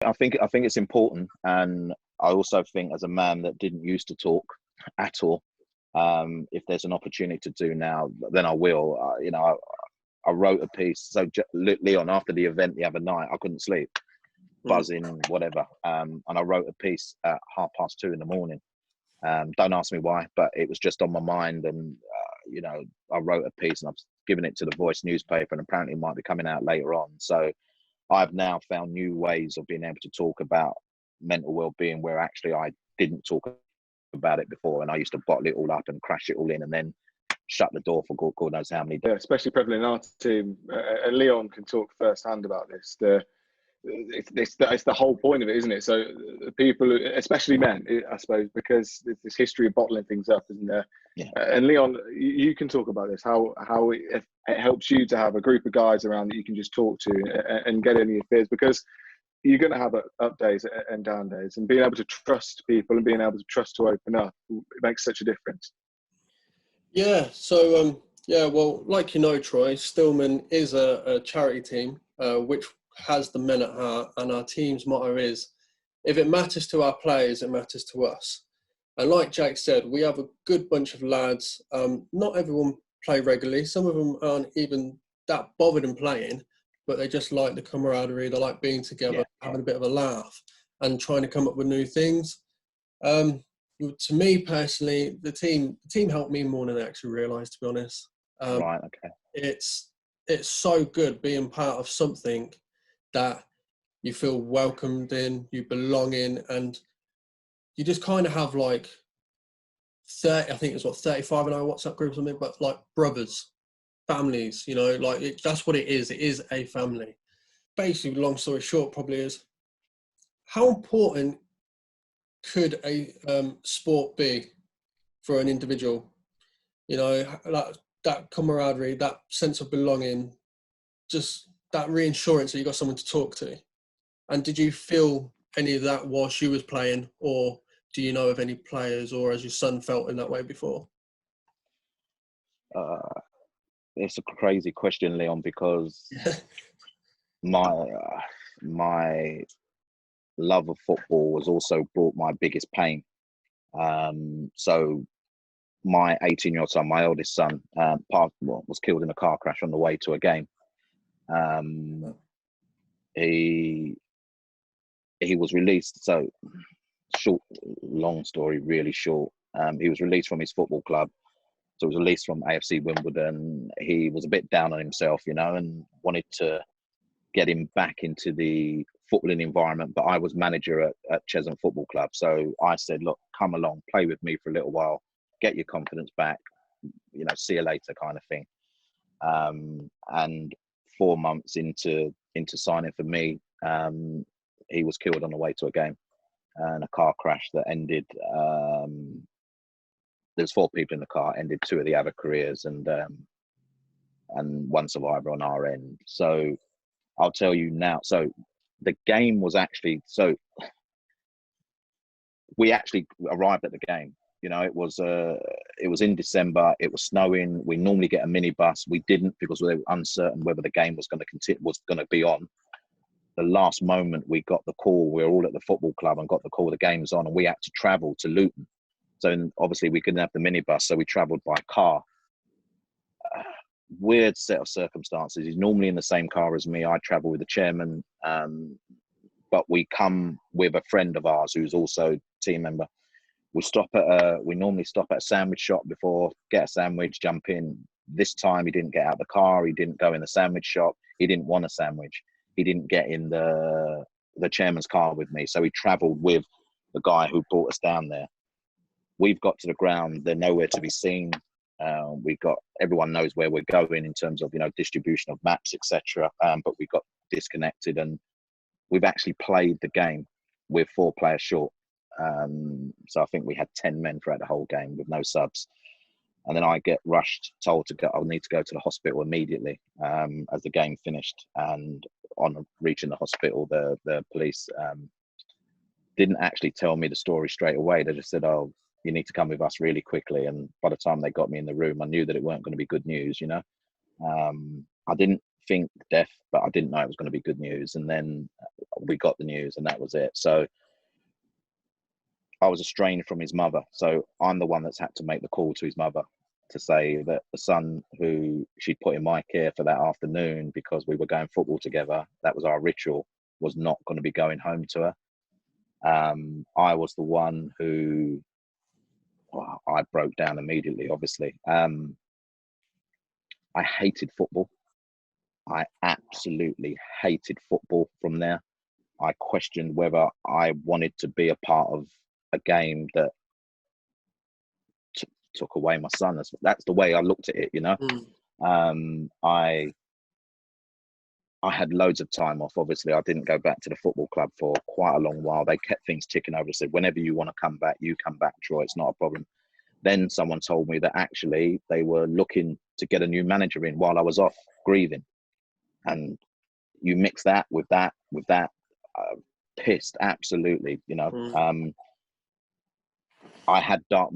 I think it's important, and I also think as a man that didn't used to talk at all, if there's an opportunity to do now, then I will. I wrote a piece. So Leon, after the event the other night, I couldn't sleep, buzzing, whatever. And I wrote a piece at 2:30 in the morning. Don't ask me why, but it was just on my mind. And, I wrote a piece and I've given it to the Voice newspaper, and apparently it might be coming out later on. So I've now found new ways of being able to talk about mental well-being where actually I didn't talk about it before. And I used to bottle it all up and crash it all in and then shut the door for God knows how many days. Yeah, especially prevalent in our team. And Leon can talk firsthand about this. It's the whole point of it, isn't it? So people, especially men, I suppose, because there's this history of bottling things up, isn't there? Yeah. And Leon, you can talk about this, how it helps you to have a group of guys around that you can just talk to and get any of your fears, because you're going to have up days and down days, and being able to trust people and being able to trust to open up, it makes such a difference. Yeah, so, well, like Troy, Stillman is a charity team, which has the men at heart, and our team's motto is, if it matters to our players, it matters to us. And like Jake said, we have a good bunch of lads. Not everyone play regularly. Some of them aren't even that bothered in playing, but they just like the camaraderie. They like being together, having a bit of a laugh and trying to come up with new things. To me personally, the team helped me more than I actually realised, to be honest. Right, okay. It's so good being part of something that you feel welcomed in, you belong in, and you just kind of have like 30, I think it's 35 in our WhatsApp group or something, but like brothers, families, that's what it is. It is a family. Basically, long story short, probably is, how important could a sport be for an individual? That camaraderie, that sense of belonging, just that reassurance that you got someone to talk to. And did you feel any of that whilst you was playing, or do you know of any players, or has your son felt in that way before? It's a crazy question, Leon, because my love of football was also brought my biggest pain. So my 18-year-old son, my eldest son, was killed in a car crash on the way to a game. He was released. So long story, really short. He was released from his football club. So he was released from AFC Wimbledon. He was a bit down on himself, and wanted to get him back into the footballing environment. But I was manager at Chesham Football Club. So I said, look, come along, play with me for a little while, get your confidence back, see you later kind of thing. And 4 months into signing for me, he was killed on the way to a game, and a car crash that ended. There's 4 people in the car, ended 2 of the other careers, and 1 survivor on our end. So I'll tell you now. So the game was actually, we actually arrived at the game. It was in December. It was snowing. We normally get a minibus. We didn't, because we were uncertain whether the game was going to be on. The last moment we got the call, we were all at the football club and got the call the game's on, and we had to travel to Luton. So obviously we couldn't have the minibus, so we travelled by car. Weird set of circumstances. He's normally in the same car as me. I travel with the chairman, but we come with a friend of ours who's also a team member. We normally stop at a sandwich shop before, get a sandwich, jump in. This time he didn't get out of the car. He didn't go in the sandwich shop. He didn't want a sandwich. He didn't get in the chairman's car with me. So he travelled with the guy who brought us down there. We've got to the ground. They're nowhere to be seen. Everyone knows where we're going in terms of, distribution of maps, etc. But we got disconnected, and we've actually played the game with 4 players short. So I think we had 10 men throughout the whole game with no subs. And then I get told to go. I need to go to the hospital immediately as the game finished. And on reaching the hospital, the police didn't actually tell me the story straight away. They just said, "Oh, you need to come with us really quickly." And by the time they got me in the room, I knew that it weren't going to be good news. I didn't think death, but I didn't know it was going to be good news. And then we got the news and that was it. So I was estranged from his mother. So I'm the one that's had to make the call to his mother to say that the son who she'd put in my care for that afternoon because we were going football together, that was our ritual, was not going to be going home to her. I was the one who, well, I broke down immediately, obviously. I hated football. I absolutely hated football from there. I questioned whether I wanted to be a part of a game that took away my son. That's the way I looked at it, you know. I had loads of time off. Obviously, I didn't go back to the football club for quite a long while. They kept things ticking over. They said, whenever you want to come back, you come back, Troy. It's not a problem. Then someone told me that actually they were looking to get a new manager in while I was off grieving. And you mix that with that, pissed, absolutely, you know. I have dark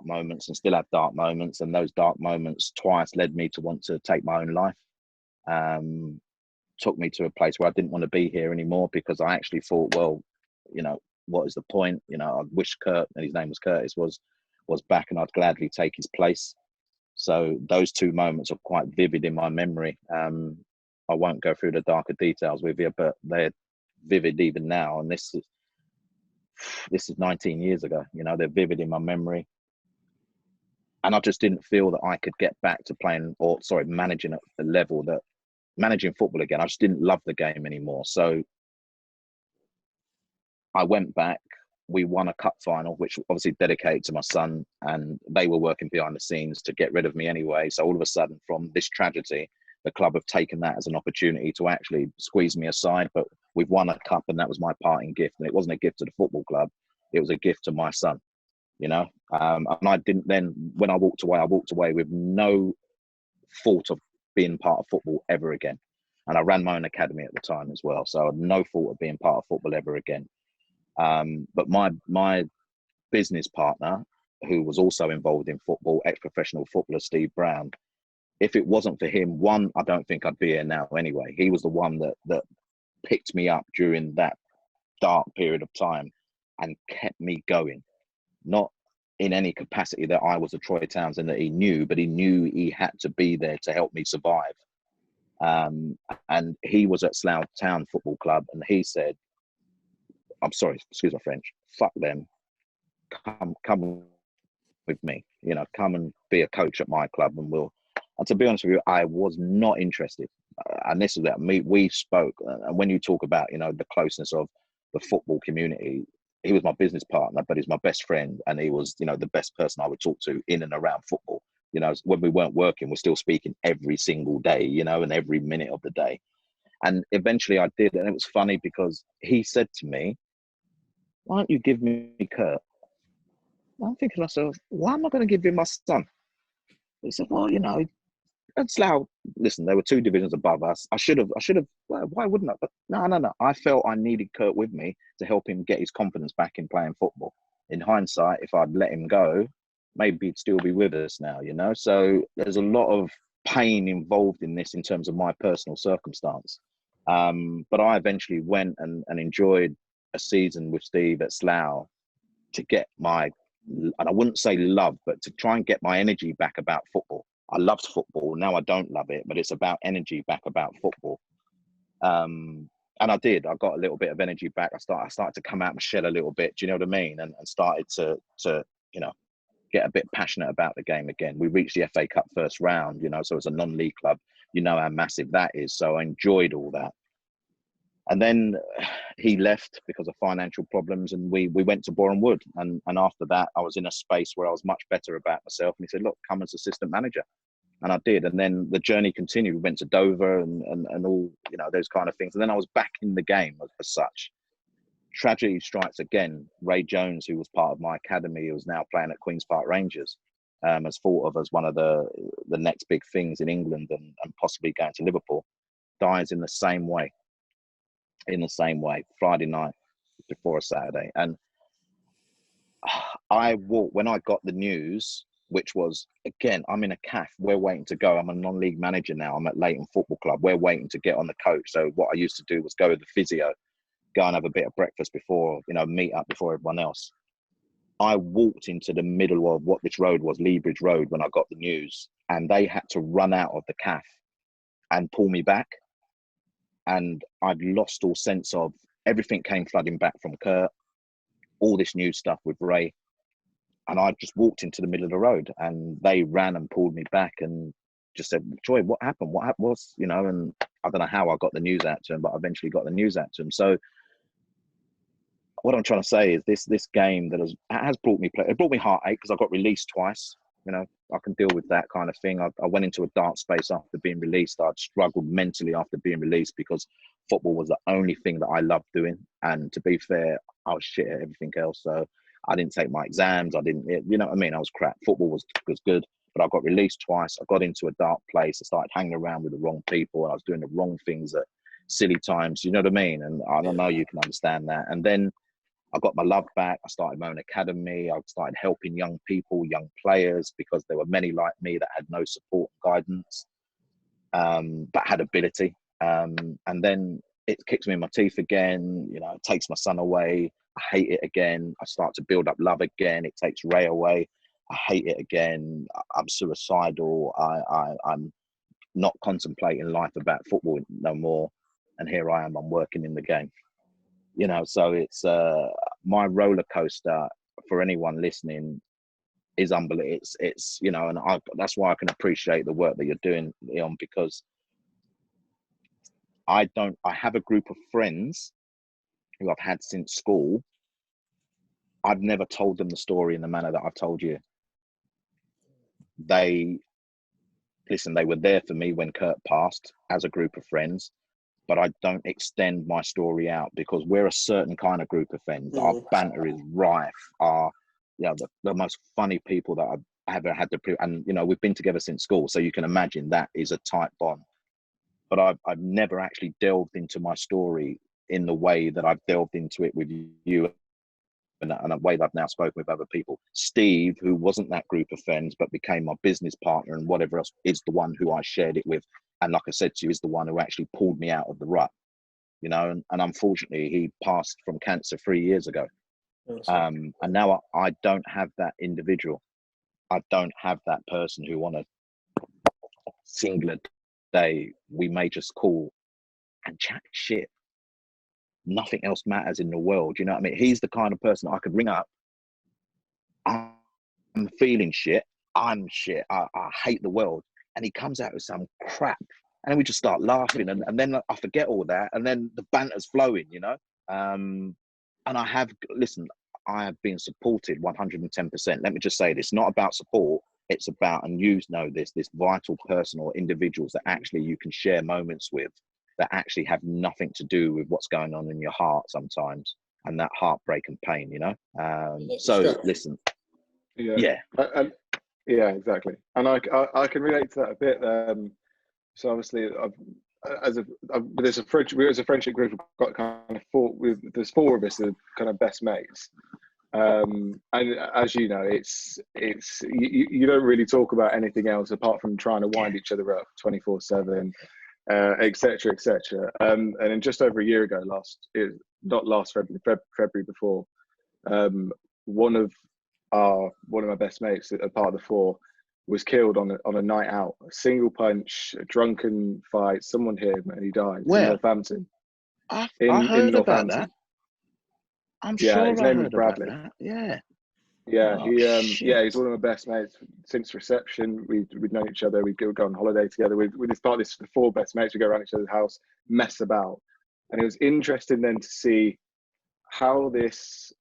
moments and still have dark moments. And those dark moments twice led me to want to take my own life. Took me to a place where I didn't want to be here anymore because I actually thought, well, you know, what is the point? You know, I wish Kurt, and his name was Curtis, was back and I'd gladly take his place. So those two moments are quite vivid in my memory. I won't go through the darker details with you, but they're vivid even now. And this is 19 years ago, you know, they're vivid in my memory. And I just didn't feel that I could get back to managing at the level that, managing football again. I just didn't love the game anymore. So I went back. We won a cup final, which obviously dedicated to my son, and they were working behind the scenes to get rid of me anyway. So all of a sudden, from this tragedy, the club have taken that as an opportunity to actually squeeze me aside. But we've won a cup, and that was my parting gift. And it wasn't a gift to the football club. It was a gift to my son, you know. And I didn't then, when I walked away with no thought of being part of football ever again. And I ran my own academy at the time as well. So I had no thought of being part of football ever again. But my business partner, who was also involved in football, ex-professional footballer Steve Brown, if it wasn't for him, one, I don't think I'd be here now anyway. He was the one that picked me up during that dark period of time and kept me going. Not in any capacity that I was a Troy Townsend that he knew, but he knew he had to be there to help me survive. And he was at Slough Town Football Club, and he said, I'm sorry, excuse my French, fuck them, come with me, you know, come and be a coach at my club and to be honest with you, I was not interested. And this is that we spoke, and when you talk about, you know, the closeness of the football community, he was my business partner, but he's my best friend, and he was, you know, the best person I would talk to in and around football. You know, when we weren't working, we're still speaking every single day, you know, and every minute of the day. And eventually I did, and it was funny because he said to me, why don't you give me Kurt? I'm thinking to myself, why am I going to give him my son? He said, well, you know, and Slough, listen, there were 2 divisions above us. I should have, well, why wouldn't I? But no. I felt I needed Kurt with me to help him get his confidence back in playing football. In hindsight, if I'd let him go, maybe he'd still be with us now, you know? So there's a lot of pain involved in this in terms of my personal circumstance. But I eventually went and enjoyed a season with Steve at Slough to get my, and I wouldn't say love, but to try and get my energy back about football. I loved football. Now I don't love it, but it's about energy back about football. And I did. I got a little bit of energy back. I started to come out my shell a little bit. Do you know what I mean? And started to you know, get a bit passionate about the game again. We reached the FA Cup first round, you know, so it's a non-league club. You know how massive that is. So I enjoyed all that. And then he left because of financial problems, and we went to Boreham Wood. And after that, I was in a space where I was much better about myself. And he said, look, come as assistant manager. And I did. And then the journey continued. We went to Dover and all, you know, those kind of things. And then I was back in the game as such. Tragedy strikes again. Ray Jones, who was part of my academy, who was now playing at Queen's Park Rangers, as thought of as one of the next big things in England and possibly going to Liverpool, dies in the same way. Friday night before a Saturday. And when I got the news, which was, again, I'm in a CAF, we're waiting to go. I'm a non-league manager now. I'm at Leighton Football Club. We're waiting to get on the coach. So what I used to do was go to the physio go and have a bit of breakfast before, you know, meet up before everyone else. I walked into the middle of what this road was, Lea Bridge Road, when I got the news, and they had to run out of the cafe and pull me back. And I'd lost all sense of, everything came flooding back from Kurt, all this new stuff with Ray. And I just walked into the middle of the road, and they ran and pulled me back and just said, Troy, what happened? What happened? Was, you know, and I don't know how I got the news out to him, but I eventually got the news out to him. So what I'm trying to say is this game that has brought me it brought me heartache, because I got released twice. You know, I can deal with that kind of thing. I went into a dark space after being released. I'd struggled mentally after being released, because football was the only thing that I loved doing. And to be fair, I was shit at everything else. So I didn't take my exams. I didn't, you know what I mean? I was crap. Football was good, but I got released twice. I got into a dark place. I started hanging around with the wrong people, and I was doing the wrong things at silly times. You know what I mean? And I don't know, you can understand that. And then I got my love back. I started my own academy. I started helping young people, young players, because there were many like me that had no support and guidance, but had ability. And then it kicks me in my teeth again. You know, it takes my son away. I hate it again. I start to build up love again. It takes Ray away. I hate it again. I'm suicidal. I'm not contemplating life about football no more. And here I am, I'm working in the game. You know, so it's my roller coaster, for anyone listening, is unbelievable. It's you know, and that's why I can appreciate the work that you're doing, Leon, because I have a group of friends who I've had since school. I've never told them the story in the manner that I've told you. They were there for me when Kurt passed, as a group of friends. But I don't extend my story out, because we're a certain kind of group of friends. Our banter is rife. The most funny people that I've ever had to, and you know, we've been together since school, so you can imagine that is a tight bond. But I've never actually delved into my story in the way that I've delved into it with you, and a way that I've now spoken with other people. Steve, who wasn't that group of friends, but became my business partner and whatever else, is the one who I shared it with. And like I said to you, is the one who actually pulled me out of the rut, you know, and unfortunately he passed from cancer 3 years ago. And now I don't have that individual. I don't have that person who on a singular day we may just call and chat shit. Nothing else matters in the world. You know what I mean? He's the kind of person I could ring up. I'm feeling shit. I'm shit. I hate the world. And he comes out with some crap. And then we just start laughing. And then I forget all that. And then the banter's flowing, you know? And I have been supported 110%. Let me just say this, not about support. It's about, and you know this vital person or individuals that actually you can share moments with, that actually have nothing to do with what's going on in your heart sometimes, and that heartbreak and pain, you know? So listen. Yeah, exactly. And I can relate to that a bit. So obviously, there's a friendship group. We've got kind of there's four of us that are kind of best mates. And as you know, it's you don't really talk about anything else apart from trying to wind each other up 24/7, etc., etc. And then just over a year ago, February before, one of my best mates, a part of the four, was killed on a night out, a single punch, a drunken fight. Someone hit him and he died. Where? In Northampton. I heard about that. I'm sure his name I was heard Bradley. about that. Yeah, Oh, he's one of my best mates since reception. We'd known each other. We'd go on holiday together. With this part of this, the four best mates, we go around each other's house, mess about, and it was interesting then to see how this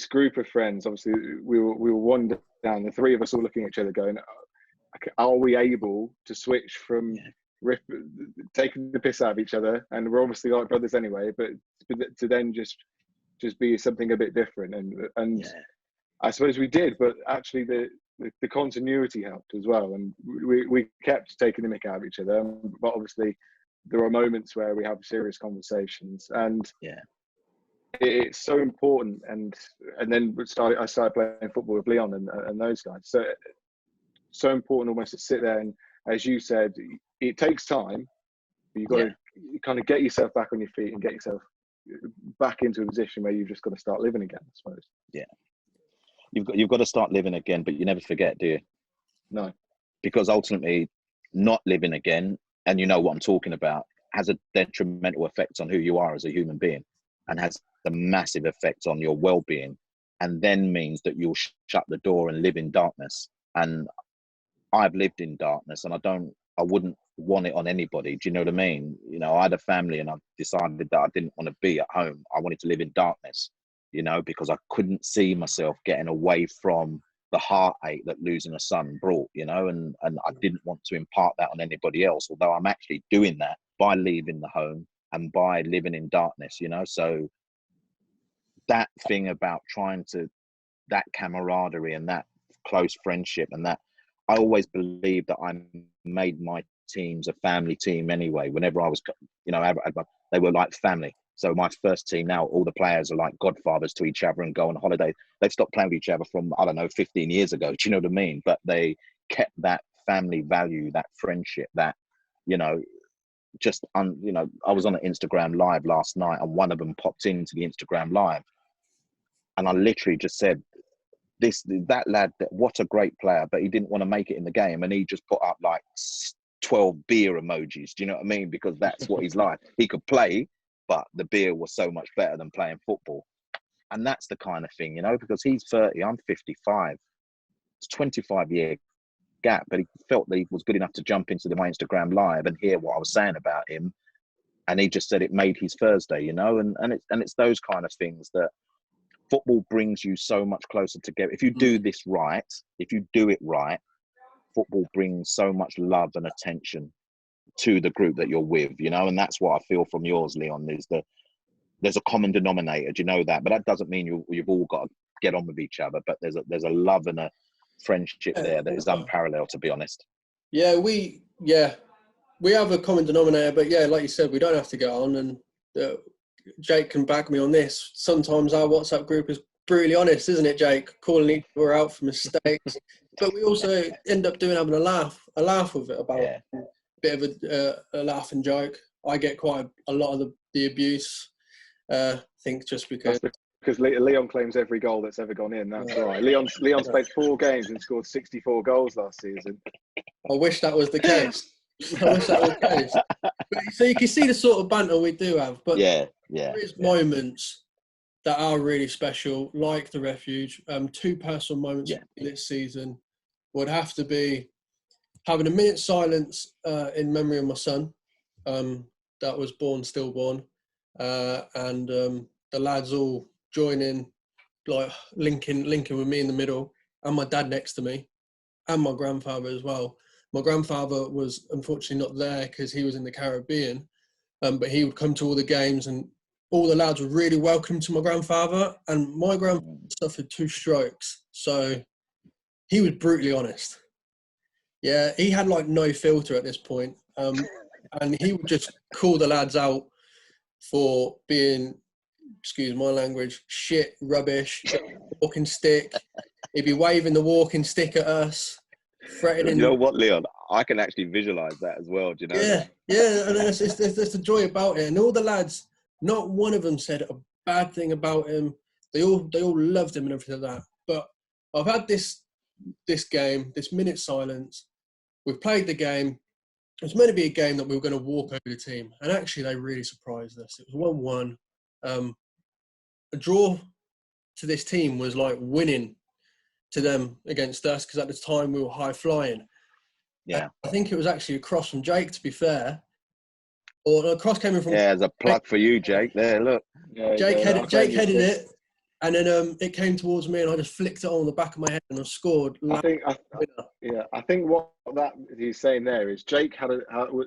group of friends. Obviously, we were one down. The three of us all looking at each other, going, "Are we able to switch from taking the piss out of each other, and we're obviously like brothers anyway, but to then just be something a bit different?" And yeah. I suppose we did, but actually the continuity helped as well, and we kept taking the mick out of each other. But obviously, there are moments where we have serious conversations, and it's so important. And then I started playing football with Leon and those guys. So important almost to sit there, and as you said, it takes time. But you've got to kind of get yourself back on your feet and get yourself back into a position where you've just got to start living again, I suppose. Yeah. You've got to start living again, but you never forget, do you? No. Because ultimately, not living again, and you know what I'm talking about, has a detrimental effect on who you are as a human being, and has a massive effect on your well-being, and then means that you'll shut the door and live in darkness. And I've lived in darkness, and I wouldn't want it on anybody. Do you know what I mean? You know, I had a family, and I decided that I didn't want to be at home. I wanted to live in darkness, you know, because I couldn't see myself getting away from the heartache that losing a son brought, you know, and I didn't want to impart that on anybody else, although I'm actually doing that by leaving the home and by living in darkness, you know. So that thing about that camaraderie and that close friendship, and that, I always believed that I made my teams a family team anyway. Whenever I was, you know, they were like family. So my first team now, all the players are like godfathers to each other and go on holiday. They've stopped playing with each other from, I don't know, 15 years ago. Do you know what I mean? But they kept that family value, that friendship, that, you know, you know, I was on an Instagram live last night, and one of them popped into the Instagram live, and I literally just said, that lad, what a great player, but he didn't want to make it in the game, and he just put up like 12 beer emojis. Do you know what I mean? Because that's what he's like. He could play, but the beer was so much better than playing football. And that's the kind of thing, you know, because he's 30, I'm 55. It's a 25-year gap, but he felt that he was good enough to jump into my Instagram live and hear what I was saying about him, and he just said it made his Thursday, you know. And it's those kind of things that football brings you so much closer together. If you do this right, if you do it right, football brings so much love and attention to the group that you're with, you know. And that's what I feel from yours, Leon, is that there's a common denominator. Do you know that? But that doesn't mean you've all got to get on with each other, but there's a love and a friendship there that is unparalleled, to be honest. Yeah, we have a common denominator, but yeah, like you said, we don't have to get on, and Jake can back me on this. Sometimes our WhatsApp group is brutally honest, isn't it, Jake? Calling each other out for mistakes, but we also end up having a laugh with it, about a bit of a laugh and joke. I get quite a lot of the abuse. I think just because Leon claims every goal that's ever gone in. That's right. Leon's played 4 games and scored 64 goals last season. I wish that was the case. But, so you can see the sort of banter we do have. But there is moments that are really special, like the refuge. 2 personal moments this season would have to be having a minute's silence in memory of my son that was stillborn, and the lads all joining, like linking with me in the middle, and my dad next to me, and my grandfather as well. My grandfather was unfortunately not there because he was in the Caribbean, but he would come to all the games, and all the lads would really welcome to my grandfather. And my grandfather suffered 2 strokes, so he was brutally honest. Yeah, he had like no filter at this point, and he would just call the lads out for being, excuse my language, shit, rubbish, walking stick. He'd be waving the walking stick at us, threatening. You know what, Leon? I can actually visualize that as well. Do you know? Yeah, and there's the joy about it. And all the lads, not one of them said a bad thing about him. They all loved him and everything like that. But I've had this game, this minute silence. We've played the game. It was meant to be a game that we were going to walk over the team, and actually they really surprised us. It was 1-1. A draw to this team was like winning to them against us, because at the time we were high flying. Yeah, I think it was actually a cross from Jake, to be fair, or a cross came in from. Yeah, there's a plug for you, Jake. There, look. Yeah, Jake headed it, and then it came towards me, and I just flicked it on the back of my head, and I scored. I think what that he's saying there is Jake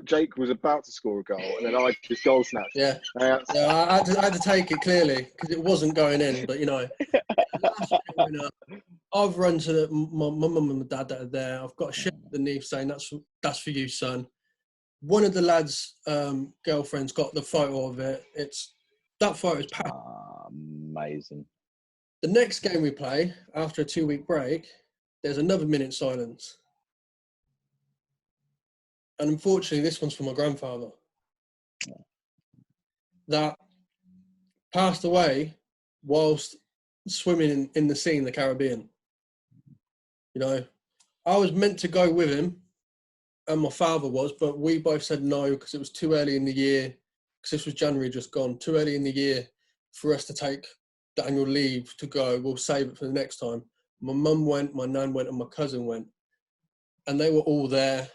Jake was about to score a goal, and then I just goal snatched. Yeah, I had to take it clearly because it wasn't going in. But you know, I've run to my mum and my dad that are there. I've got a shit underneath saying that's for you, son. One of the lads' girlfriends got the photo of it. That photo is packed. Amazing. The next game we play, after a 2-week break, there's another minute silence. And unfortunately, this one's for my grandfather. That passed away whilst swimming in the sea in the Caribbean. You know, I was meant to go with him, and my father was, but we both said no because it was too early in the year, because this was January just gone, too early in the year for us to take the annual leave to go. We'll save it for the next time. My mum went, my nan went, and my cousin went. And they were all there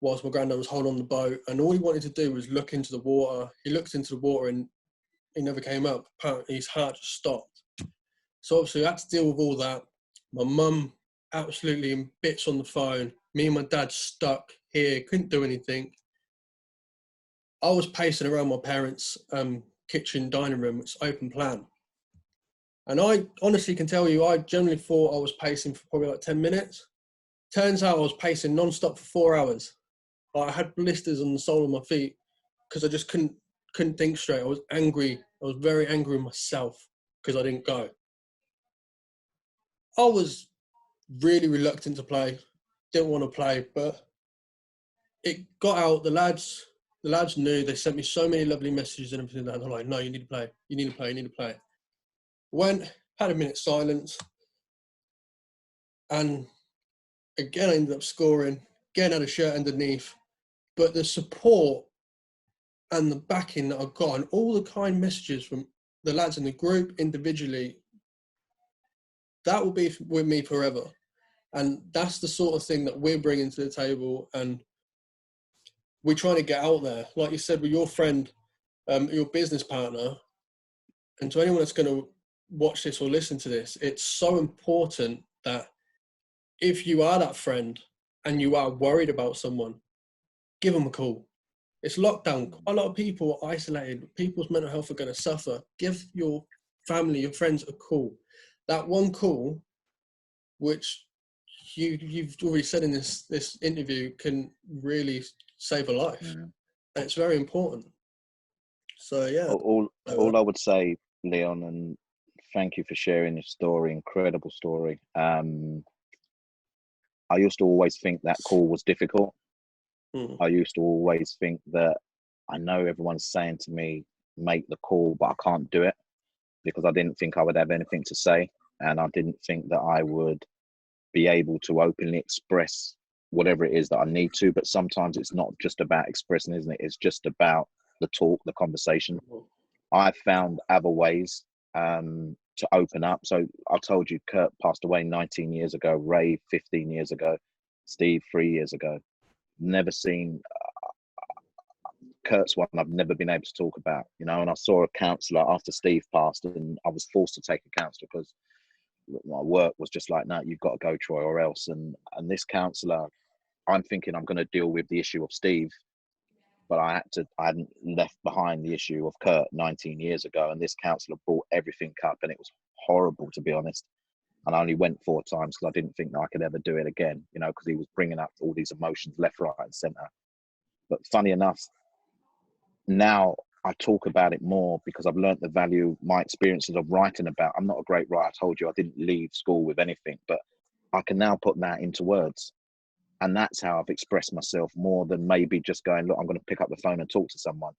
whilst my granddad was holding on the boat. And all he wanted to do was look into the water. He looked into the water and he never came up. Apparently his heart just stopped. So obviously I had to deal with all that. My mum absolutely in bits on the phone. Me and my dad stuck here, couldn't do anything. I was pacing around my parents' kitchen dining room, it's open plan. And I honestly can tell you, I generally thought I was pacing for probably like 10 minutes. Turns out I was pacing non-stop for 4 hours. I had blisters on the sole of my feet because I just couldn't think straight. I was angry. I was very angry with myself because I didn't go. I was really reluctant to play. Didn't want to play, but it got out. The lads knew. They sent me so many lovely messages and everything. They're like, "No, you need to play. You need to play. You need to play." Went, had a minute's silence, and again I ended up scoring. Again, had a shirt underneath, but the support and the backing that I got, and all the kind messages from the lads in the group individually, that will be with me forever. And that's the sort of thing that we're bringing to the table, and we're trying to get out there. Like you said, with your friend, your business partner, and to anyone that's going to watch this or listen to this, it's so important that if you are that friend and you are worried about someone, give them a call. It's lockdown. A lot of people are isolated. People's mental health are going to suffer. Give your family, your friends a call. That one call, which you've already said in this interview, can really save a life. Yeah. And it's very important. So, yeah. All I would say, Leon, and thank you for sharing your story, incredible story. I used to always think that call was difficult. I used to always think that I know everyone's saying to me, make the call, but I can't do it because I didn't think I would have anything to say. And I didn't think that I would be able to openly express whatever it is that I need to. But sometimes it's not just about expressing, isn't it? It's just about the talk, the conversation. I found other ways to open up. So I told you, Kurt passed away 19 years ago, Ray 15 years ago, Steve 3 years ago. Never seen Kurt's one I've never been able to talk about, you know. And I saw a counsellor after Steve passed, and I was forced to take a counsellor because my work was just like, no, you've got to go, Troy, or else. And this counsellor, I'm thinking I'm going to deal with the issue of Steve, but I hadn't left behind the issue of Kurt 19 years ago. And this counsellor brought everything up, and it was horrible, to be honest. And I only went 4 times because I didn't think that I could ever do it again, you know, because he was bringing up all these emotions left, right, and centre. But funny enough, now I talk about it more because I've learned the value, my experiences of writing about. I'm not a great writer. I told you I didn't leave school with anything, but I can now put that into words. And that's how I've expressed myself more than maybe just going, look, I'm going to pick up the phone and talk to someone.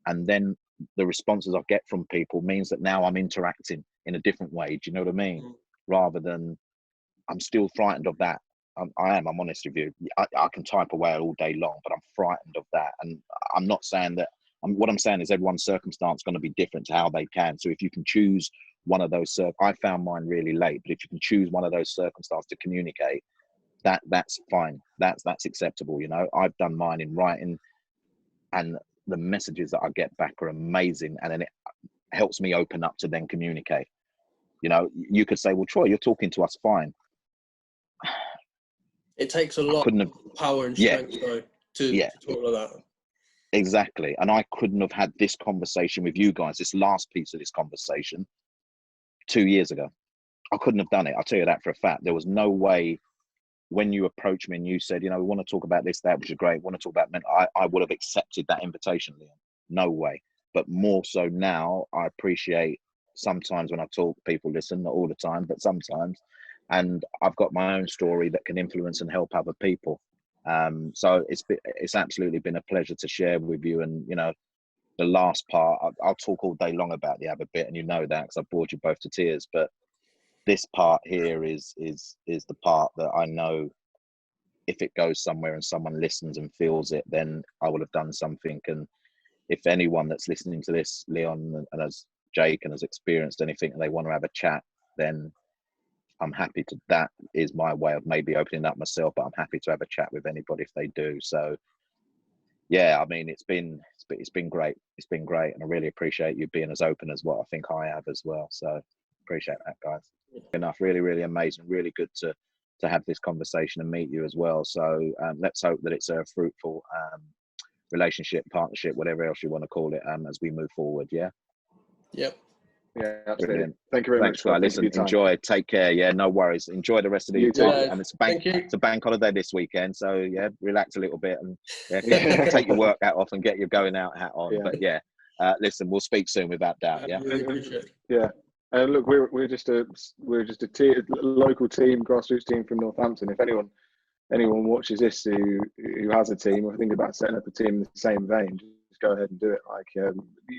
And then the responses I get from people means that now I'm interacting in a different way. Do you know what I mean? Rather than, I'm still frightened of that. I'm honest with you. I can type away all day long, but I'm frightened of that. And I'm not saying that, what I'm saying is everyone's circumstance is going to be different to how they can. So if you can choose one of those, I found mine really late, but if you can choose one of those circumstances to communicate, that's fine. That's acceptable. You know, I've done mine in writing, and the messages that I get back are amazing. And then it helps me open up to then communicate. You know, you could say, well, Troy, you're talking to us fine. It takes a lot of power and strength, though, to talk like that. Exactly. And I couldn't have had this conversation with you guys, this last piece of this conversation, 2 years ago. I couldn't have done it. I'll tell you that for a fact. There was no way. When you approached me and you said, you know, we want to talk about this, that, which is great, we want to talk about mental, I would have accepted that invitation, Leon. No way. But more so now, I appreciate sometimes when I talk, people listen, not all the time, but sometimes. And I've got my own story that can influence and help other people. So it's absolutely been a pleasure to share with you. And, you know, the last part, I'll talk all day long about the ABBA bit, and you know that because I bored you both to tears. But this part here is the part that I know if it goes somewhere and someone listens and feels it, then I will have done something. And if anyone that's listening to this, Leon and as Jake, and has experienced anything and they want to have a chat, then I'm happy to. That is my way of maybe opening up myself, but I'm happy to have a chat with anybody if they do. So yeah, I mean, it's been great. It's been great, and I really appreciate you being as open as what I think I have as well. So appreciate that, guys. Enough, really, really amazing, really good to have this conversation and meet you as well. So let's hope that it's a fruitful relationship, partnership, whatever else you want to call it, as we move forward. Yeah. Yep. Yeah, absolutely. Brilliant. Thank you very Thanks, much. guys. Listen, enjoy. Take care. Yeah, no worries. Enjoy the rest of the You week. too. And it's a bank holiday this weekend, so yeah, relax a little bit and take your work hat off and get your going out hat on. Yeah. But yeah, listen, we'll speak soon without doubt. Yeah. Really appreciate it. Yeah. And look, we're just a local team, grassroots team from Northampton. If anyone watches this who has a team or think about setting up a team in the same vein, just go ahead and do it. Like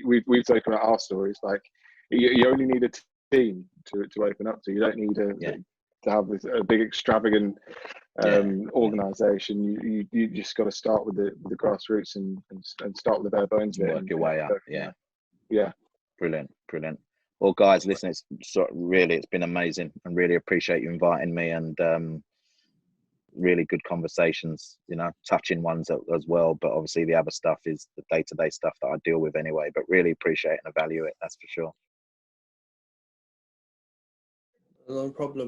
we've spoken about our stories. Like you only need a team to open up to. You don't need to have this a big extravagant organisation. You just got to start with the grassroots and start with the bare bones of it. Work your way up. Yeah. Brilliant. Well, guys, listen, it's been amazing, and really appreciate you inviting me, and really good conversations, touching ones as well. But obviously the other stuff is the day-to-day stuff that I deal with anyway, but really appreciate and value it, that's for sure. No problem.